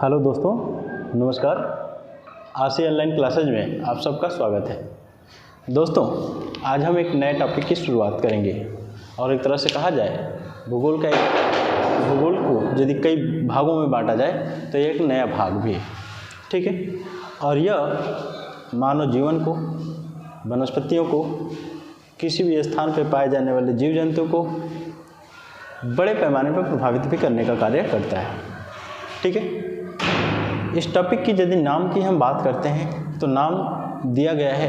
Hello दोस्तों, नमस्कार। RC online classes में आप सबका स्वागत है। दोस्तों, आज हम एक नए टॉपिक की शुरुआत करेंगे और एक तरह से कहा जाए भूगोल को यदि कई भागों में बांटा जाए तो ये एक नया भाग भी है, ठीक है। और यह मानव जीवन को, वनस्पतियों को, किसी भी स्थान पर पाए जाने वाले जीव जंतु को बड़े पैमाने पर प्रभावित भी करने का कार्य करता है, ठीक है। इस टॉपिक की यदि नाम की हम बात करते हैं तो नाम दिया गया है,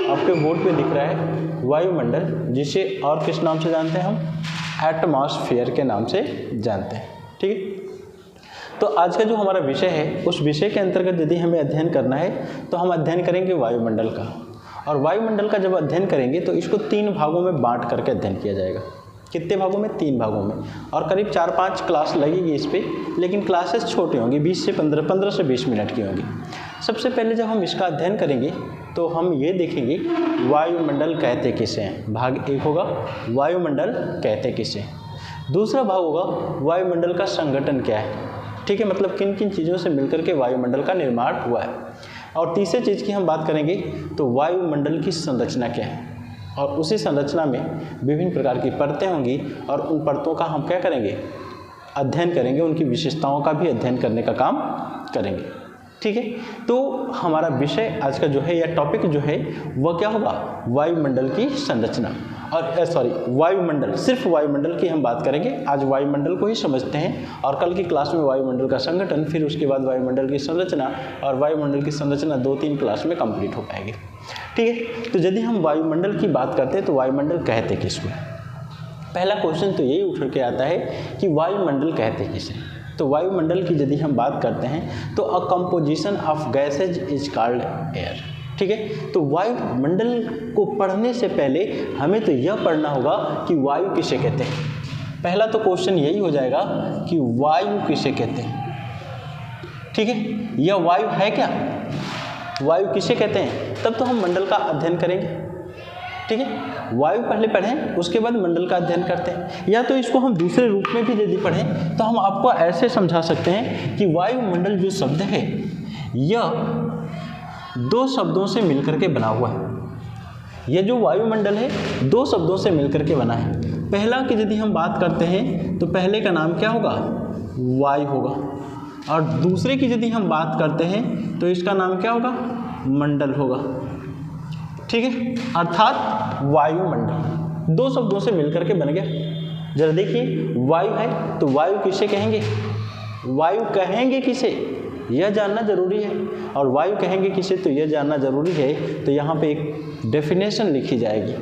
आपके बोर्ड पे दिख रहा है वायुमंडल, जिसे और किस नाम से जानते हैं हम? एटमॉस्फेयर के नाम से जानते हैं, ठीक है। तो आज का जो हमारा विषय है, उस विषय के अंतर्गत यदि हमें अध्ययन करना है तो हम अध्ययन करेंगे वायुमंडल का। और वायुमंडल का जब अध्ययन करेंगे तो इसको 3 भागों में बांट करके अध्ययन किया जाएगा। कितने भागों में? 3 भागों में। और करीब 4-5 क्लास लगेगी इस पर, लेकिन क्लासेस छोटी होंगी, 20 से 15 से 20 मिनट की होंगी। सबसे पहले जब हम इसका अध्ययन करेंगे तो हम ये देखेंगे वायुमंडल कहते किसे हैं। भाग 1 होगा वायुमंडल कहते किसे हैं। दूसरा भाग होगा वायुमंडल का संगठन क्या है, ठीक है, मतलब किन किन चीज़ों से मिलकर के वायुमंडल का निर्माण हुआ है। और तीसरे चीज़ की हम बात करेंगे तो वायुमंडल की संरचना क्या है, और उसी संरचना में विभिन्न प्रकार की परतें होंगी और उन परतों का हम क्या करेंगे? अध्ययन करेंगे, उनकी विशेषताओं का भी अध्ययन करने का काम करेंगे, ठीक है। तो हमारा विषय आज का जो है या टॉपिक जो है वह क्या होगा? वायुमंडल की संरचना। और वायुमंडल, सिर्फ वायुमंडल की हम बात करेंगे। आज वायुमंडल को ही समझते हैं और कल की क्लास में वायुमंडल का संगठन, फिर उसके बाद वायुमंडल की संरचना, और वायुमंडल की संरचना 2-3 क्लास में कंप्लीट हो पाएगी, ठीक है। तो यदि हम वायुमंडल की बात करते हैं तो वायुमंडल कहते किसको? पहला क्वेश्चन तो यही उठ के आता है कि वायुमंडल कहते किसे? तो वायुमंडल की यदि हम बात करते हैं तो अ composition of gases is called air, ठीक है। तो वायुमंडल को पढ़ने से पहले हमें तो यह पढ़ना होगा कि वायु किसे कहते हैं। पहला तो क्वेश्चन यही हो जाएगा कि वायु किसे कहते हैं, ठीक है। यह वायु है क्या? वायु किसे कहते हैं? तब तो हम मंडल का अध्ययन करेंगे, ठीक है। वायु पहले पढ़ें, उसके बाद मंडल का अध्ययन करते हैं। या तो इसको हम दूसरे रूप में भी यदि पढ़ें तो हम आपको ऐसे समझा सकते हैं कि वायुमंडल जो शब्द है यह 2 शब्दों से मिलकर के बना हुआ है। यह जो वायुमंडल है 2 शब्दों से मिलकर के बना है। पहला की यदि हम बात करते हैं तो पहले का नाम क्या होगा? वायु होगा। और दूसरे की यदि हम बात करते हैं तो इसका नाम क्या होगा? मंडल होगा, ठीक है। अर्थात वायुमंडल 2 शब्दों से मिलकर के बन गया। जरा देखिए, वायु है तो वायु किसे कहेंगे? वायु कहेंगे किसे? यह जानना जरूरी है। और वायु कहेंगे किसे तो यह जानना जरूरी है। तो यहाँ पे एक डेफिनेशन लिखी जाएगी।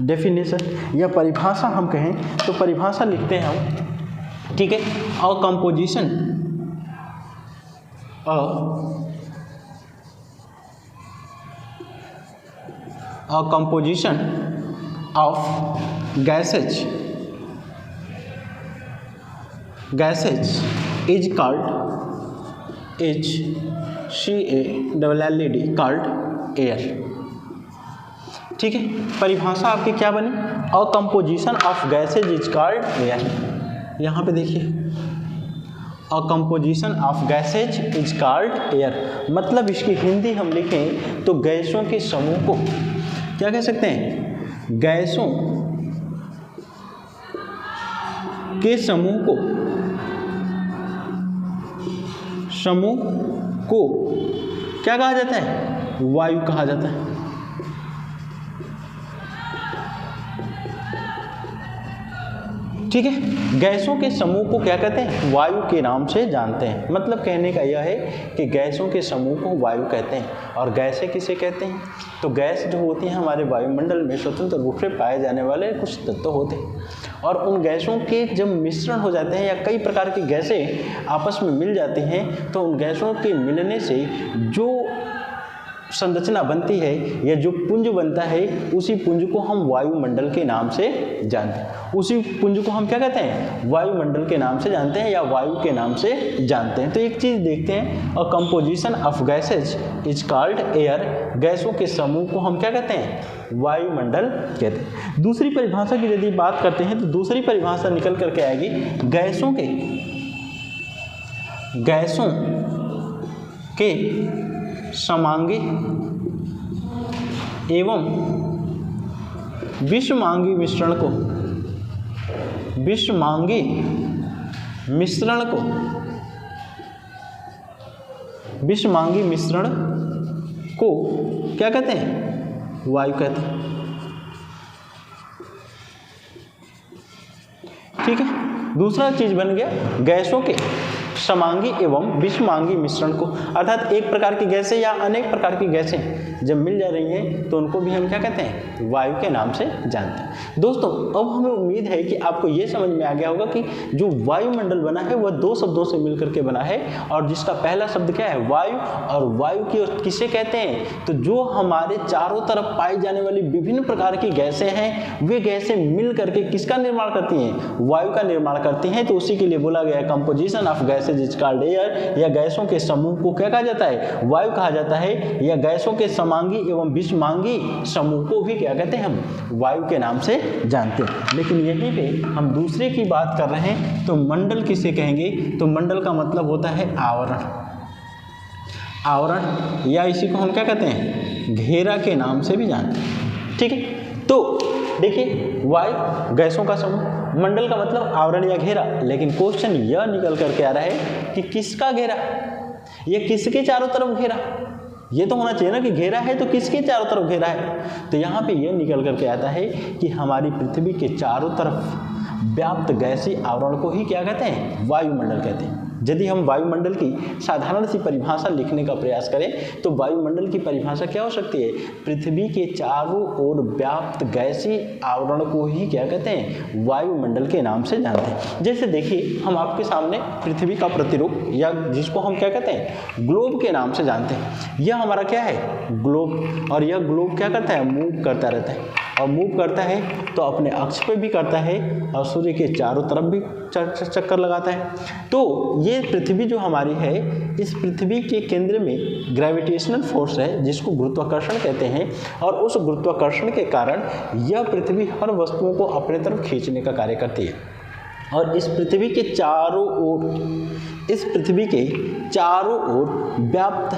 डेफिनेशन या परिभाषा हम कहें तो परिभाषा लिखते हैं हम, ठीक है। अ composition A composition of gases is called called air, ठीक है। परिभाषा आपकी क्या बनी? A composition of gases is called air। यहाँ पे देखिए, A composition of gases is called air, मतलब इसकी हिंदी हम लिखें तो गैसों के समूह को क्या कह सकते हैं? गैसों के समूह को क्या कहा जाता है? वायु कहा जाता है, ठीक है। गैसों के समूह को क्या कहते हैं? वायु के नाम से जानते हैं। मतलब कहने का यह है कि गैसों के समूह को वायु कहते हैं। और गैसें किसे कहते हैं? तो गैस जो होती हैं हमारे वायुमंडल में स्वतंत्र रूप से पाए जाने वाले कुछ तत्व होते हैं। और उन गैसों के जब मिश्रण हो जाते हैं या कई प्रकार की गैसें आपस में मिल जाती हैं तो उन गैसों के मिलने से जो संरचना बनती है या जो पुंज बनता है, उसी पुंज को हम वायुमंडल के नाम से जानते हैं। उसी पुंज को हम क्या कहते हैं? वायुमंडल के नाम से जानते हैं या वायु के नाम से जानते हैं। तो एक चीज़ देखते हैं, अ composition of gases is called air. गैसों के समूह को हम क्या कहते हैं? वायुमंडल कहते हैं। दूसरी परिभाषा की यदि बात करते हैं तो दूसरी परिभाषा निकल करके आएगी, गैसों के गैसों के समांगी एवं विषमांगी मिश्रण को क्या कहते हैं? वायु कहते हैं। ठीक है, दूसरा चीज बन गया गैसों के समांगी एवं विषमांगी मिश्रण को, अर्थात एक प्रकार की गैसें या अनेक प्रकार की गैसें जब मिल जा रही हैं तो उनको भी हम क्या कहते हैं? वायु के नाम से जानते हैं। दोस्तों, अब हमें उम्मीद है कि आपको ये समझ में आ गया होगा कि जो वायुमंडल बना है वह दो शब्दों से मिलकर के बना है, और जिसका पहला शब्द क्या है? वायु। और वायु की किसे कहते हैं? तो जो हमारे चारों तरफ पाई जाने वाली विभिन्न प्रकार की गैसें हैं, वे गैसें मिल करके किसका निर्माण करती हैं? वायु का निर्माण करती हैं। तो उसी के लिए बोला गया composition of gases is called air, या गैसों के समूह को क्या कहा जाता है? वायु कहा जाता है। या गैसों के समांगी एवं विषमांगी समूह को भी क्या कहते हैं? हम वायु के नाम से जानते हैं। लेकिन यहीं पे हम दूसरे की बात कर रहे हैं, तो मंडल किसे कहेंगे? तो मंडल का मतलब होता है आवरण, या इसी को हम क्या कहते हैं? घेरा के नाम से भी जानते हैं। ठीक है, तो देखिए, वायु गैसों का समूह, मंडल का मतलब आवरण या घेरा। लेकिन क्वेश्चन यह निकल करके आ रहा है कि किसका घेरा, ये किसके चारों तरफ घेरा? ये तो होना चाहिए ना कि घेरा है तो किसके चारों तरफ घेरा है? तो यहाँ पे ये निकल करके आता है कि हमारी पृथ्वी के चारों तरफ व्याप्त गैसीय आवरण को ही क्या कहते हैं? वायुमंडल कहते हैं। यदि हम वायुमंडल की साधारण सी परिभाषा लिखने का प्रयास करें तो वायुमंडल की परिभाषा क्या हो सकती है? पृथ्वी के चारों ओर व्याप्त गैसीय आवरण को ही क्या कहते हैं? वायुमंडल के नाम से जानते हैं। जैसे देखिए, हम आपके सामने पृथ्वी का प्रतिरूप, या जिसको हम क्या कहते हैं? ग्लोब के नाम से जानते हैं। यह हमारा क्या है? ग्लोब। और यह ग्लोब क्या करता है? मूव करता रहता है, और मूव करता है तो अपने अक्ष पे भी करता है और सूर्य के चारों तरफ भी चक्कर लगाता है। तो ये पृथ्वी जो हमारी है, इस पृथ्वी के केंद्र में ग्रेविटेशनल फोर्स है जिसको गुरुत्वाकर्षण कहते हैं, और उस गुरुत्वाकर्षण के कारण यह पृथ्वी हर वस्तुओं को अपने तरफ खींचने का कार्य करती है। और इस पृथ्वी के चारों ओर व्याप्त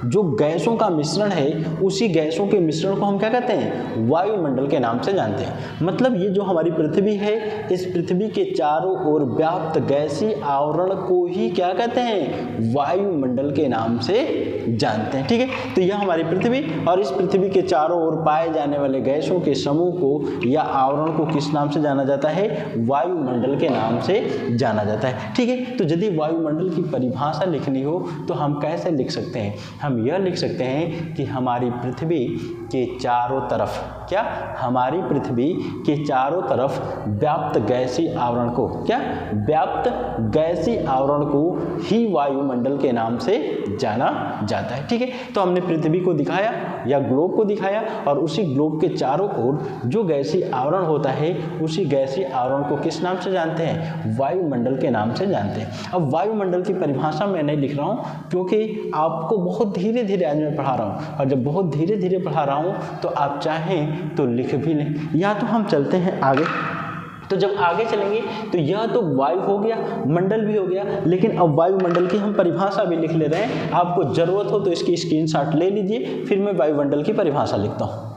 जो गैसों का मिश्रण है, उसी गैसों के मिश्रण को हम क्या कहते हैं? वायुमंडल के नाम से जानते हैं। मतलब ये जो हमारी पृथ्वी है, इस पृथ्वी के चारों ओर व्याप्त गैसीय आवरण को ही क्या कहते हैं? वायुमंडल के नाम से जानते हैं। ठीक है, तो यह हमारी पृथ्वी, और इस पृथ्वी के चारों ओर पाए जाने वाले गैसों के समूह को या आवरण को किस नाम से जाना जाता है? वायुमंडल के नाम से जाना जाता है। ठीक है, तो यदि वायुमंडल की परिभाषा लिखनी हो तो हम कैसे लिख सकते हैं? हम यह लिख सकते हैं कि हमारी पृथ्वी के चारों तरफ हमारी पृथ्वी के चारों तरफ व्याप्त गैसीय आवरण को व्याप्त गैसीय आवरण को ही वायुमंडल के नाम से जाना जाता है। ठीक है, तो हमने पृथ्वी को दिखाया या ग्लोब को दिखाया, और उसी ग्लोब के चारों ओर जो गैसीय आवरण होता है, उसी गैसीय आवरण को किस नाम से जानते हैं? वायुमंडल के नाम से जानते हैं। अब वायुमंडल की परिभाषा मैं नहीं लिख रहा हूँ, क्योंकि आपको बहुत धीरे धीरे आज मैं पढ़ा रहा हूँ, और जब बहुत धीरे धीरे पढ़ा रहा हूँ तो आप चाहें तो लिख भी लें, या तो हम चलते हैं आगे। तो जब आगे चलेंगे तो यह तो वायु हो गया, मंडल भी हो गया, लेकिन अब वायुमंडल की हम परिभाषा भी लिख ले रहे हैं। आपको जरूरत हो तो इसकी स्क्रीनशॉट ले लीजिए, फिर मैं वायुमंडल की परिभाषा लिखता हूँ।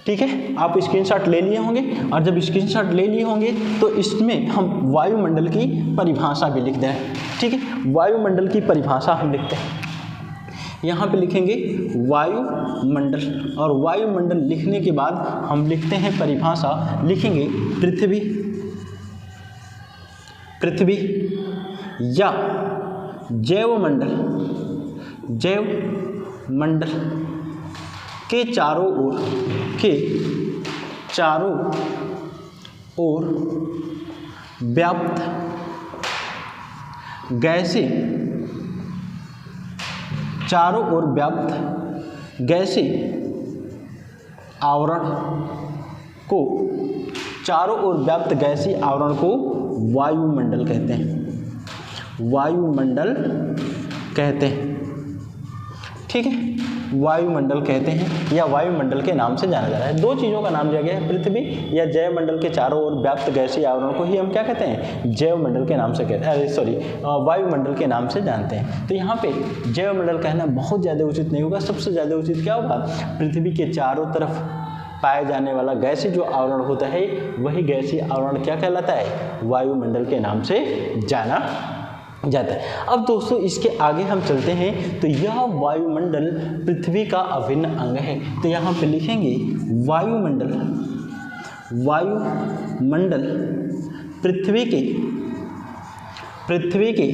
ठीक है, आप स्क्रीनशॉट ले लिए होंगे, और जब स्क्रीनशॉट ले लिए होंगे तो इसमें हम वायुमंडल की परिभाषा भी लिख दें। ठीक है, वायुमंडल की परिभाषा हम लिखते हैं, यहाँ पे लिखेंगे वायुमंडल, और वायुमंडल लिखने के बाद हम लिखते हैं परिभाषा, लिखेंगे पृथ्वी या जैवमंडल के चारों ओर व्याप्त गैसीय आवरण को वायुमंडल कहते हैं। ठीक है, वायुमंडल कहते हैं या वायुमंडल के नाम से जाना जा रहा है। दो चीज़ों का नाम दिया गया है, पृथ्वी या जैवमंडल के चारों ओर व्याप्त गैसीय आवरण को ही हम क्या कहते हैं, जैवमंडल के नाम से कहते हैं, वायुमंडल के नाम से जानते हैं। तो यहाँ पे जैवमंडल कहना बहुत ज़्यादा उचित नहीं होगा। सबसे ज़्यादा उचित क्या होगा, पृथ्वी के चारों तरफ पाए जाने वाला गैसीय जो आवरण होता है वही गैसीय आवरण क्या कहलाता है, वायुमंडल के नाम से जाना जाता है। अब दोस्तों इसके आगे हम चलते हैं तो यह वायुमंडल पृथ्वी का अभिन्न अंग है। तो यहाँ पे लिखेंगे वायुमंडल, वायुमंडल पृथ्वी के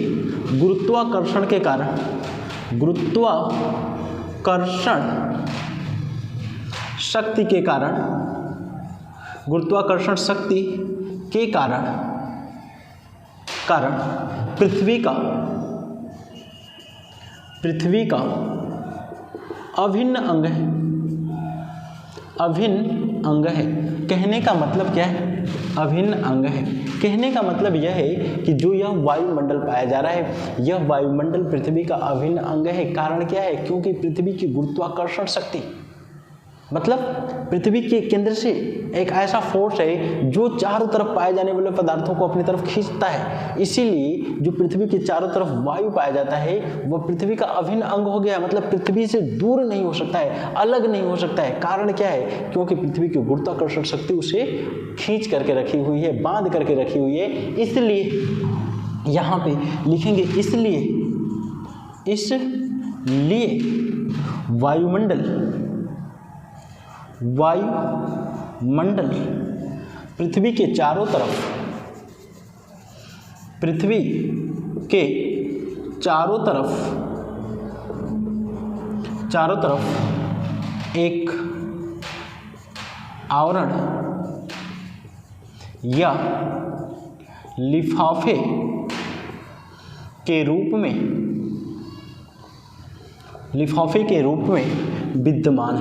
गुरुत्वाकर्षण के कारण, गुरुत्वाकर्षण शक्ति के कारण, गुरुत्वाकर्षण शक्ति के कारण पृथ्वी का अभिन्न अंग है, अभिन्न अंग है। कहने का मतलब क्या है, अभिन्न अंग है। कहने का मतलब यह है कि जो यह वायुमंडल पाया जा रहा है, यह वायुमंडल पृथ्वी का अभिन्न अंग है। कारण क्या है, क्योंकि पृथ्वी की गुरुत्वाकर्षण शक्ति, मतलब पृथ्वी के केंद्र से एक ऐसा फोर्स है जो चारों तरफ पाए जाने वाले पदार्थों को अपनी तरफ खींचता है। इसीलिए जो पृथ्वी के चारों तरफ वायु पाया जाता है वह पृथ्वी का अभिन्न अंग हो गया। मतलब पृथ्वी से दूर नहीं हो सकता है, अलग नहीं हो सकता है। कारण क्या है, क्योंकि पृथ्वी की गुरुत्वाकर्षण शक्ति उसे खींच करके रखी हुई है, बांध करके रखी हुई है। इसलिए यहाँ पे लिखेंगे, इसलिए वायुमंडल पृथ्वी के चारों तरफ एक आवरण या लिफाफे के रूप में विद्यमान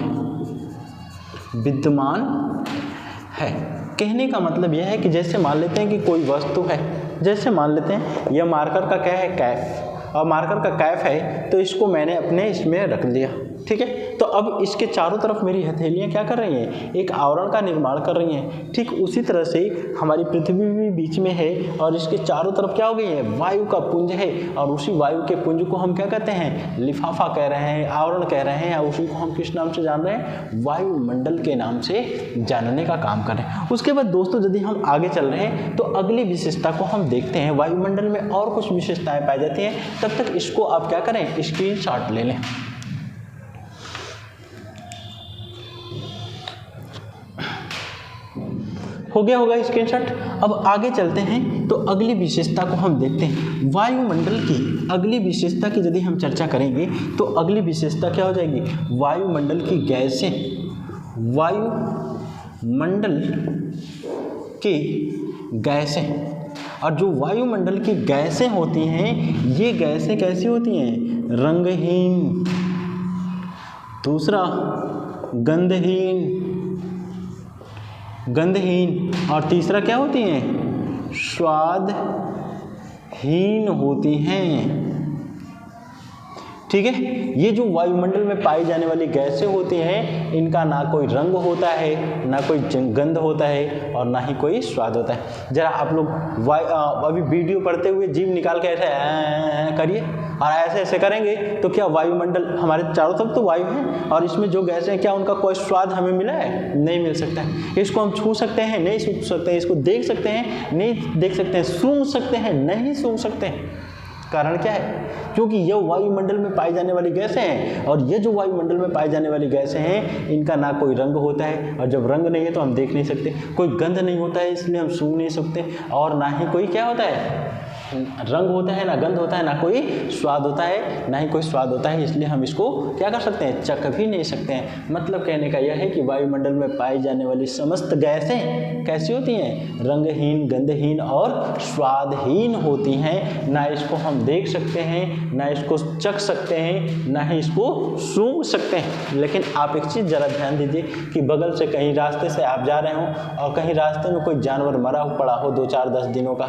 है। कहने का मतलब यह है कि जैसे मान लेते हैं कि कोई वस्तु है, जैसे मान लेते हैं यह मार्कर का क्या है, कैप, और मार्कर का कैप है तो इसको मैंने अपने इसमें रख लिया, ठीक है। तो अब इसके चारों तरफ मेरी हथेलियाँ क्या कर रही हैं, एक आवरण का निर्माण कर रही हैं। ठीक उसी तरह से हमारी पृथ्वी भी बीच में है और इसके चारों तरफ क्या हो गई है, वायु का पुंज है। और उसी वायु के पुंज को हम क्या कहते हैं, लिफाफा कह रहे हैं, आवरण कह रहे हैं। उसी को हम किस नाम से जान रहे हैं, वायुमंडल के नाम से जानने का काम कर रहे हैं। उसके बाद दोस्तों यदि हम आगे चल रहे हैं तो अगली विशेषता को हम देखते हैं। वायुमंडल में और कुछ विशेषताएं पाई जाती हैं, तब तक इसको आप क्या करें, स्क्रीनशॉट ले लें। हो गया होगा स्क्रीनशॉट। अब आगे चलते हैं तो अगली विशेषता को हम देखते हैं। वायुमंडल की अगली विशेषता की यदि हम चर्चा करेंगे तो अगली विशेषता क्या हो जाएगी, वायुमंडल की गैसें, वायुमंडल की गैसें। और जो वायुमंडल की गैसें होती हैं, ये गैसें कैसी होती हैं, रंगहीन, दूसरा गंधहीन, और तीसरा क्या होती हैं, स्वादहीन होती हैं। ठीक है। ये जो वायुमंडल में पाई जाने वाली गैसें होती हैं, इनका ना कोई रंग होता है, ना कोई गंध होता है, और ना ही कोई स्वाद होता है। जरा आप लोग अभी वीडियो पढ़ते हुए जीभ निकाल के ऐसे करिए, और ऐसे ऐसे करेंगे तो क्या वायुमंडल, हमारे चारों तरफ तो वायु है, और इसमें जो गैसें हैं क्या उनका कोई स्वाद हमें मिला है, नहीं मिल सकता है। इसको हम छू सकते हैं, नहीं छू सकते हैं। इसको देख सकते हैं, नहीं देख सकते हैं। सूंघ सकते हैं, नहीं सूंघ सकते हैं। कारण क्या है, क्योंकि यह वायुमंडल में पाई जाने वाली गैसें हैं, और ये जो वायुमंडल में पाई जाने वाली गैसें हैं, इनका ना कोई रंग होता है, और जब रंग नहीं है तो हम देख नहीं सकते। कोई गंध नहीं होता है, इसलिए हम सूंघ नहीं सकते, और ना ही कोई क्या होता है, रंग होता है, ना गंध होता है, ना कोई स्वाद होता है, ना ही कोई स्वाद होता है। इसलिए हम इसको क्या कर सकते हैं, चख भी नहीं सकते हैं। मतलब कहने का यह है कि वायुमंडल में पाई जाने वाली समस्त गैसें कैसी होती हैं, रंगहीन, गंधहीन और स्वादहीन होती हैं। ना इसको हम देख सकते हैं, ना इसको चख सकते हैं, ना ही इसको सूंघ सकते हैं। लेकिन आप एक चीज़ ज़रा ध्यान दीजिए कि बगल से कहीं रास्ते से आप जा रहे हो और कहीं रास्ते में कोई जानवर मरा पड़ा हो 2-4-10 दिनों का,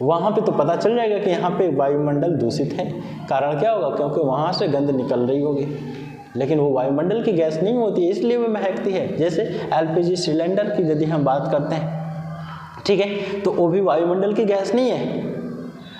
वहाँ पे तो पता चल जाएगा कि यहाँ पे वायुमंडल दूषित है। कारण क्या होगा, क्योंकि वहाँ से गंध निकल रही होगी। लेकिन वो वायुमंडल की गैस नहीं होती है, इसलिए वो महकती है। जैसे एलपीजी सिलेंडर की यदि हम बात करते हैं, ठीक है, तो वो भी वायुमंडल की गैस नहीं है,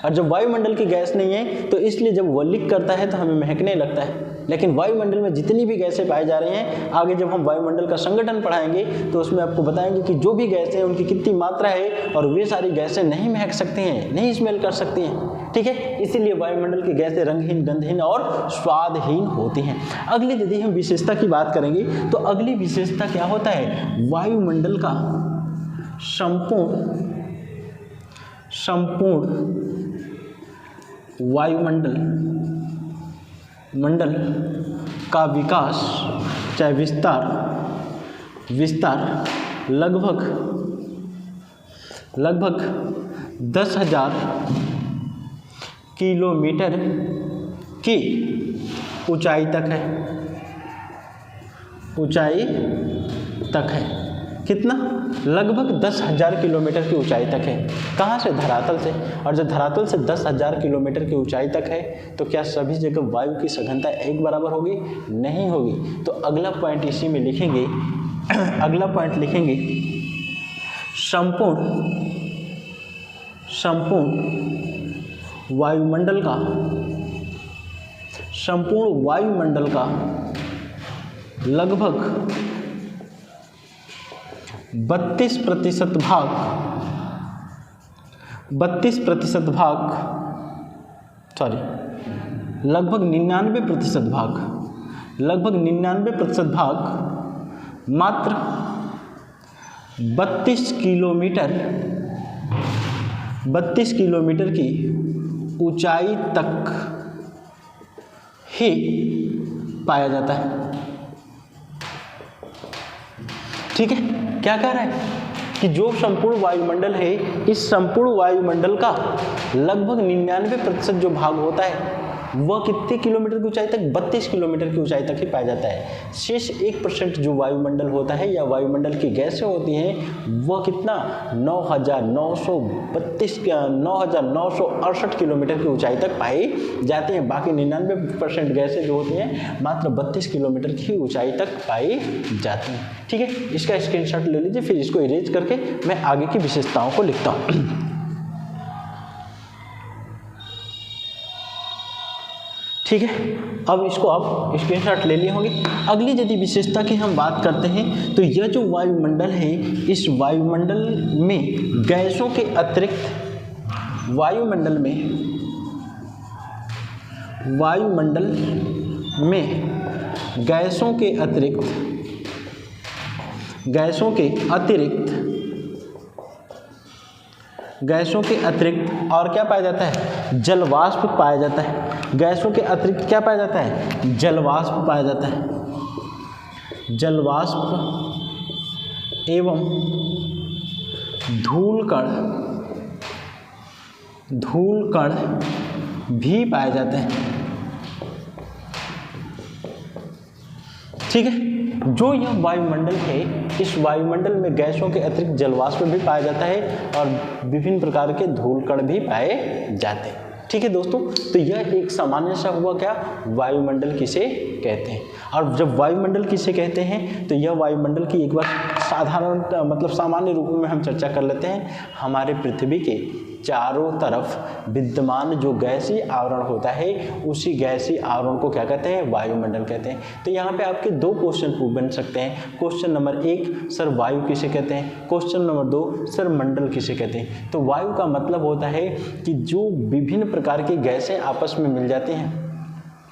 और जब वायुमंडल की गैस नहीं है तो इसलिए जब वो लीक करता है तो हमें महकने लगता है। लेकिन वायुमंडल में जितनी भी गैसें पाई जा रही हैं, आगे जब हम वायुमंडल का संगठन पढ़ाएंगे तो उसमें आपको बताएंगे कि जो भी गैसें हैं उनकी कितनी मात्रा है, और वे सारी गैसें नहीं महक सकती हैं, नहीं स्मेल कर सकती हैं, ठीक है। इसीलिए वायुमंडल की गैसें रंगहीन, गंधहीन और स्वादहीन होती हैं। अगली यदि हम विशेषता की बात करेंगे तो अगली विशेषता क्या होता है, वायुमंडल का संपूर्ण वायुमंडल का विकास, चाहे विस्तार लगभग 10,000 किलोमीटर की ऊंचाई तक है। कितना? लगभग 10,000 किलोमीटर की ऊंचाई तक है। कहाँ से? धरातल से। और जब धरातल से 10,000 किलोमीटर की ऊंचाई तक है तो क्या सभी जगह वायु की सघनता एक बराबर होगी? नहीं होगी। तो अगला पॉइंट इसी में लिखेंगे, अगला पॉइंट लिखेंगे संपूर्ण वायुमंडल का लगभग 32% भाग, लगभग 99% भाग मात्र 32 किलोमीटर की ऊंचाई तक ही पाया जाता है। ठीक है, क्या कह रहा है कि जो संपूर्ण वायुमंडल है, इस संपूर्ण वायुमंडल का लगभग 99% जो भाग होता है वह कितने किलोमीटर की ऊंचाई तक? 32 किलोमीटर की ऊंचाई तक ही पाया जाता है। शेष 1% जो वायुमंडल होता है या वायुमंडल की गैसें होती हैं वह कितना? 9,968 किलोमीटर की ऊंचाई तक पाई जाती हैं। बाकी 99% गैसें जो होती हैं मात्र 32 किलोमीटर की ऊंचाई तक पाई जाती हैं। ठीक है, इसका स्क्रीनशॉट ले लीजिए, फिर इसको इरेज करके मैं आगे की विशेषताओं को लिखता हूँ। ठीक है, अब इसको आप स्क्रीनशॉट ले लिए होंगे। अगली यदि विशेषता की हम बात करते हैं तो यह जो वायुमंडल है, इस वायुमंडल में गैसों के अतिरिक्त वायुमंडल में गैसों के अतिरिक्त और क्या पाया जाता है? जलवाष्प पाया जाता है। गैसों के अतिरिक्त क्या पाया जाता है? जलवाष्प पाया जाता है। जलवाष्प एवं धूल कण भी पाए जाते हैं। ठीक है, जो यह वायुमंडल है, इस वायुमंडल में गैसों के अतिरिक्त जलवाष्प भी पाया जाता है और विभिन्न प्रकार के धूल कण भी पाए जाते हैं। ठीक है दोस्तों, तो यह एक सामान्य सा हुआ क्या? वायुमंडल किसे कहते हैं। और जब वायुमंडल किसे कहते हैं तो यह वायुमंडल की एक बार साधारण मतलब सामान्य रूप में हम चर्चा कर लेते हैं। हमारे पृथ्वी के चारों तरफ विद्यमान जो गैसीय आवरण होता है, उसी गैसीय आवरण को क्या कहते हैं? वायुमंडल कहते हैं। तो यहाँ पे आपके दो क्वेश्चन बन सकते हैं। क्वेश्चन नंबर 1, सर वायु किसे कहते हैं? क्वेश्चन नंबर 2, सर मंडल किसे कहते हैं? तो वायु का मतलब होता है कि जो विभिन्न प्रकार की गैसें आपस में मिल जाती हैं।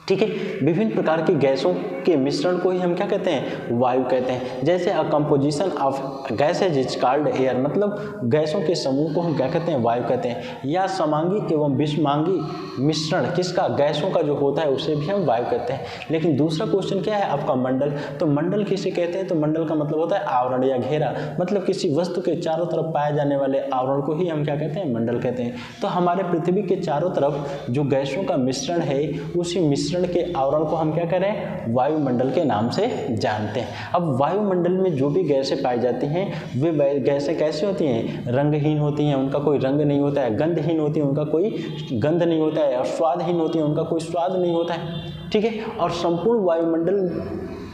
ठीक है, विभिन्न प्रकार की गैसों के मिश्रण को ही हम क्या कहते हैं? वायु कहते हैं। जैसे अ composition of gases is called air, मतलब गैसों के समूह को हम क्या कहते हैं? वायु कहते हैं। या समांगी एवं विषमांगी मिश्रण किसका? गैसों का जो होता है उसे भी हम वायु कहते हैं। लेकिन दूसरा क्वेश्चन क्या है आपका? मंडल। तो मंडल किसे कहते हैं? तो मंडल का मतलब होता है आवरण या घेरा, मतलब किसी वस्तु के चारों तरफ पाए जाने वाले आवरण को ही हम क्या कहते हैं? मंडल कहते हैं। तो हमारे पृथ्वी के चारों तरफ जो गैसों का मिश्रण है, उसी मिश्रण के आवरण को हम क्या करें? वायुमंडल के नाम से जानते हैं। अब वायुमंडल में जो भी गैसें पाई जाती हैं वे गैसें कैसी होती हैं? रंगहीन होती हैं, उनका कोई रंग नहीं होता है। गंधहीन होती हैं, उनका कोई गंध नहीं होता है। जाए और स्वादहीन होती हैं, उनका कोई स्वाद नहीं होता है, ठीक है। और संपूर्ण वायुमंडल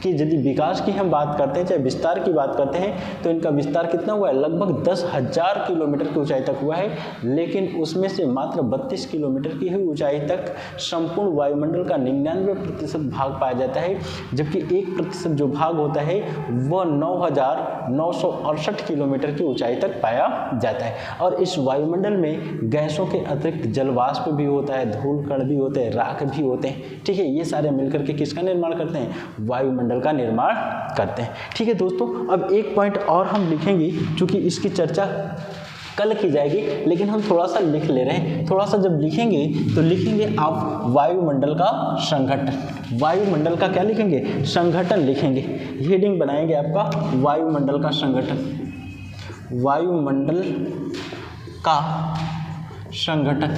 कि यदि विकास की हम बात करते हैं, चाहे विस्तार की बात करते हैं, तो इनका विस्तार कितना हुआ है, लगभग 10,000 किलोमीटर की ऊंचाई तक हुआ है, लेकिन उसमें से मात्र 32 किलोमीटर की ही ऊंचाई तक संपूर्ण वायुमंडल का 99% भाग पाया जाता है, जबकि 1% जो भाग होता है वह 9,968 किलोमीटर की ऊंचाई तक पाया जाता है। और इस वायुमंडल में गैसों के अतिरिक्त जलवाष्प भी होता है, धूल कण भी होते हैं, राख भी होते हैं, ठीक है। ये सारे मिलकर के किसका निर्माण करते हैं, वायुमंडल का निर्माण करते हैं, ठीक है दोस्तों। अब एक पॉइंट और हम लिखेंगे, चूंकि इसकी चर्चा कल की जाएगी, लेकिन हम थोड़ा सा लिख ले रहे हैं। थोड़ा सा जब लिखेंगे तो लिखेंगे आप वायुमंडल का संघटन। वायुमंडल का क्या लिखेंगे, संघटन लिखेंगे। हेडिंग बनाएंगे आपका वायुमंडल का संघटन, वायुमंडल का संघटन।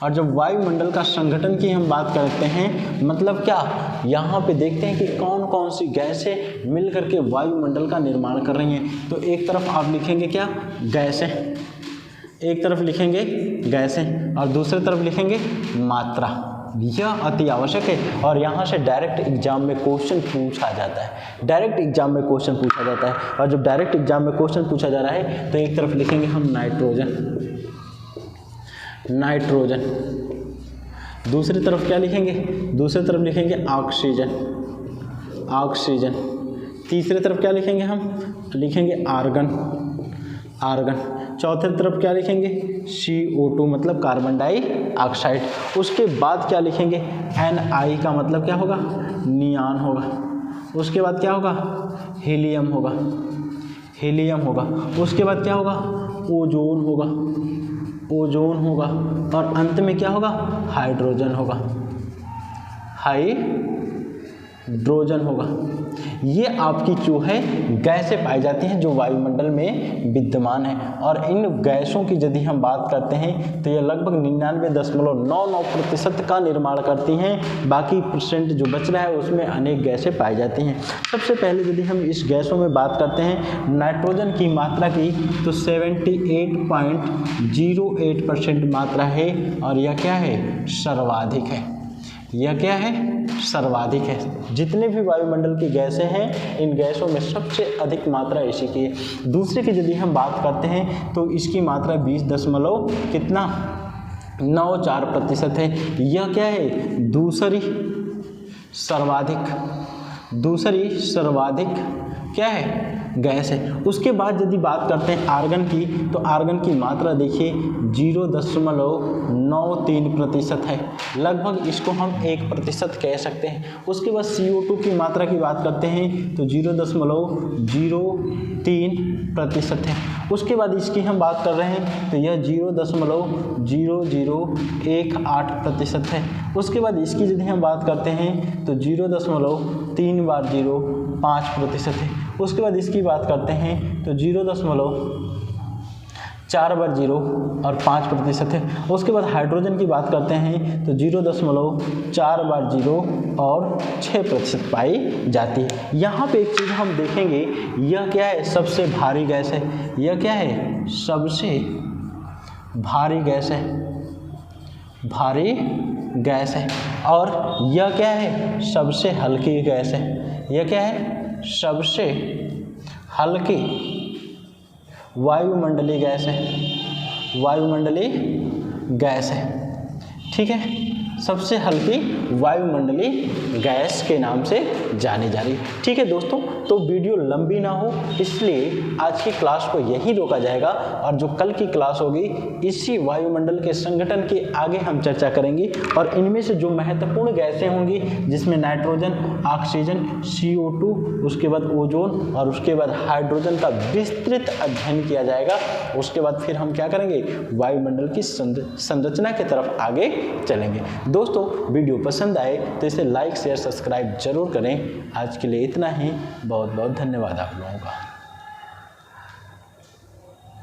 और जब वायुमंडल का संगठन की हम बात करते हैं, मतलब क्या, यहाँ पे देखते हैं कि कौन कौन सी गैसें मिलकर के वायुमंडल का निर्माण कर रही हैं। तो एक तरफ आप लिखेंगे क्या, गैसें, एक तरफ लिखेंगे गैसें और दूसरी तरफ लिखेंगे मात्रा। यह अति आवश्यक है और यहाँ से डायरेक्ट एग्जाम में क्वेश्चन पूछा जाता है, डायरेक्ट एग्जाम में क्वेश्चन पूछा जाता है। और जब डायरेक्ट एग्जाम में क्वेश्चन पूछा जा रहा है तो एक तरफ लिखेंगे हम नाइट्रोजन, नाइट्रोजन, दूसरी तरफ क्या लिखेंगे, दूसरी तरफ लिखेंगे ऑक्सीजन, ऑक्सीजन, तीसरी तरफ क्या लिखेंगे हम, लिखेंगे आर्गन, आर्गन, चौथे तरफ क्या लिखेंगे CO2 मतलब कार्बन डाइऑक्साइड। उसके बाद क्या लिखेंगे Ni का मतलब क्या होगा, नियान होगा। उसके बाद क्या होगा, हीलियम होगा, हीलियम होगा। उसके बाद क्या होगा, ओजोन होगा, ओजोन होगा। और अंत में क्या होगा, हाइड्रोजन होगा, हाइड्रोजन होगा। ये आपकी जो है गैसें पाई जाती हैं जो वायुमंडल में विद्यमान है। और इन गैसों की यदि हम बात करते हैं तो ये लगभग 99.99% का निर्माण करती हैं। बाकी परसेंट जो बच रहा है उसमें अनेक गैसें पाई जाती हैं। सबसे पहले यदि हम इस गैसों में बात करते हैं नाइट्रोजन की मात्रा की, तो 78.08% मात्रा है और यह क्या है, सर्वाधिक है। यह क्या है, सर्वाधिक है। जितने भी वायुमंडल की गैसें हैं, इन गैसों में सबसे अधिक मात्रा इसी की है। दूसरे की यदि हम बात करते हैं तो इसकी मात्रा 20.94% है। यह क्या है, दूसरी सर्वाधिक, दूसरी सर्वाधिक क्या है, गैस है। उसके बाद यदि बात करते हैं आर्गन की, तो आर्गन की मात्रा देखिए 0.93% है, लगभग इसको हम 1% कह सकते हैं। उसके बाद CO2 की मात्रा की बात करते हैं तो 0.03% है। उसके बाद इसकी हम बात कर रहे हैं तो यह 0.0018% है। उसके बाद इसकी यदि हम बात करते हैं तो 0.3/05% है। उसके बाद इसकी बात करते हैं तो 0.4/0 और 5% है। उसके बाद हाइड्रोजन की बात करते हैं तो 0.4/0 और 6% पाई जाती है। यहाँ पे एक चीज़ हम देखेंगे, यह क्या है, सबसे भारी गैस है। यह क्या है, सबसे भारी गैस है, भारी गैस है। और यह क्या है, सबसे हल्की गैस है। यह क्या है, सबसे हल्की वायुमंडलीय गैस है, वायुमंडलीय गैस है, ठीक है। सबसे हल्की वायुमंडलीय गैस के नाम से जानी जा रही है, ठीक है दोस्तों। तो वीडियो लंबी ना हो इसलिए आज की क्लास को यहीं रोका जाएगा और जो कल की क्लास होगी इसी वायुमंडल के संगठन की आगे हम चर्चा करेंगे। और इनमें से जो महत्वपूर्ण गैसें होंगी, जिसमें नाइट्रोजन, ऑक्सीजन, CO2, उसके बाद ओजोन और उसके बाद हाइड्रोजन का विस्तृत अध्ययन किया जाएगा। उसके बाद फिर हम क्या करेंगे, वायुमंडल की संरचना की तरफ आगे चलेंगे। दोस्तों वीडियो पसंद आए तो इसे लाइक शेयर सब्सक्राइब जरूर करें। आज के लिए इतना ही, बहुत बहुत धन्यवाद आप लोगों का।